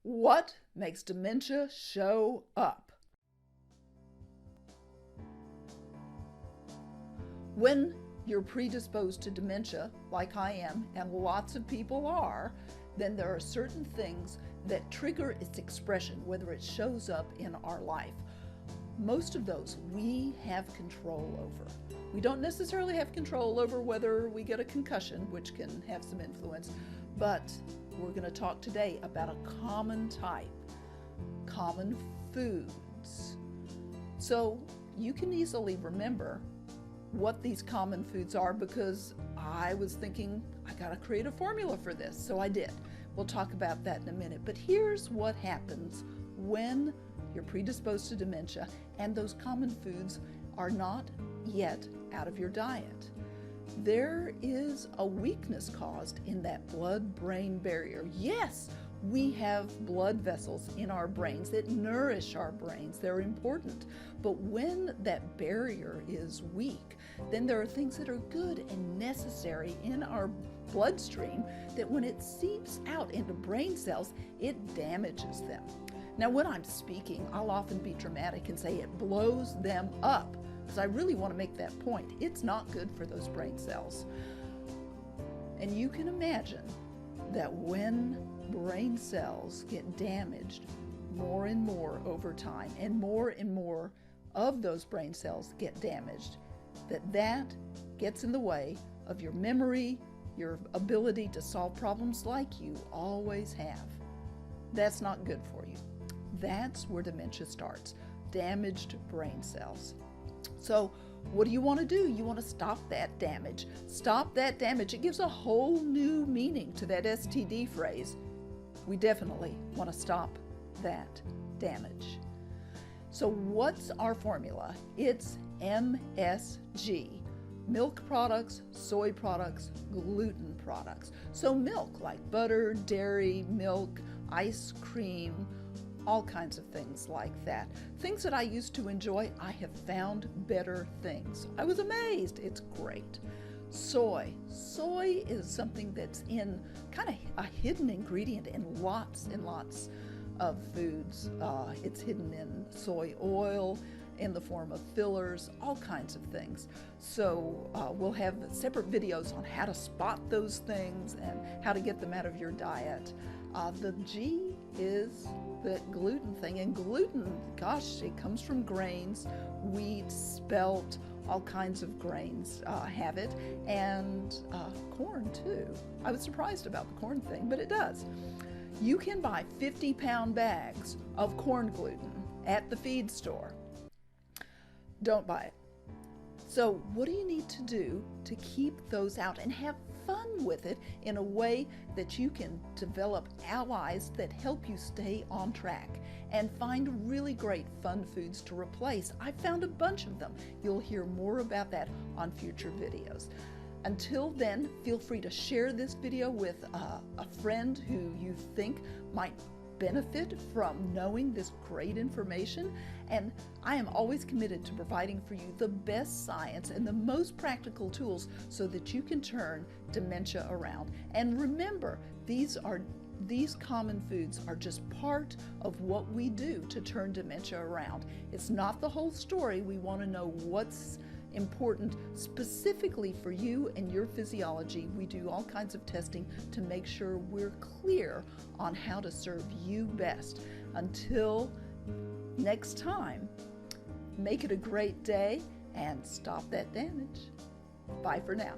What makes dementia show up? When you're predisposed to dementia, like I am, and lots of people are, then there are certain things that trigger its expression, whether it shows up in our life. Most of those we have control over. We don't necessarily have control over whether we get a concussion, which can have some influence, but we're going to talk today about a common type, common foods. So you can easily remember what these common foods are, because I was thinking I gotta create a formula for this, so I did. We'll talk about that in a minute, but here's what happens when you're predisposed to dementia and those common foods are not yet out of your diet. There is a weakness caused in that blood-brain barrier. Yes, we have blood vessels in our brains that nourish our brains. They're important. But when that barrier is weak, then there are things that are good and necessary in our bloodstream that when it seeps out into brain cells, it damages them. Now, when I'm speaking, I'll often be dramatic and say it blows them up, because I really want to make that point. It's not good for those brain cells. And you can imagine that when brain cells get damaged more and more over time, and more of those brain cells get damaged, that gets in the way of your memory, your ability to solve problems like you always have. That's not good for you. That's where dementia starts, damaged brain cells. So what do you want to do? You want to stop that damage. Stop that damage. It gives a whole new meaning to that STD phrase. We definitely want to stop that damage. So what's our formula? It's MSG. Milk products, soy products, gluten products. So milk, like butter, dairy, milk, ice cream, all kinds of things like that. Things that I used to enjoy, I have found better things. I was amazed. It's great. Soy. Soy is something that's in kind of a hidden ingredient in lots and lots of foods. It's hidden in soy oil, in the form of fillers, all kinds of things. So we'll have separate videos on how to spot those things and how to get them out of your diet. The G is the gluten thing, and gluten, gosh, it comes from grains, wheat, spelt, all kinds of grains have it, and corn too. I was surprised about the corn thing, but it does. You can buy 50-pound bags of corn gluten at the feed store. Don't buy it. So what do you need to do to keep those out and have fun with it in a way that you can develop allies that help you stay on track and find really great fun foods to replace? I found a bunch of them. You'll hear more about that on future videos. Until then, feel free to share this video with a friend who you think might benefit from knowing this great information. And I am always committed to providing for you the best science and the most practical tools so that you can turn dementia around. And remember, these common foods are just part of what we do to turn dementia around. It's not the whole story. We want to know what's important specifically for you and your physiology. We do all kinds of testing to make sure we're clear on how to serve you best. Until next time, make it a great day and stop that damage. Bye for now.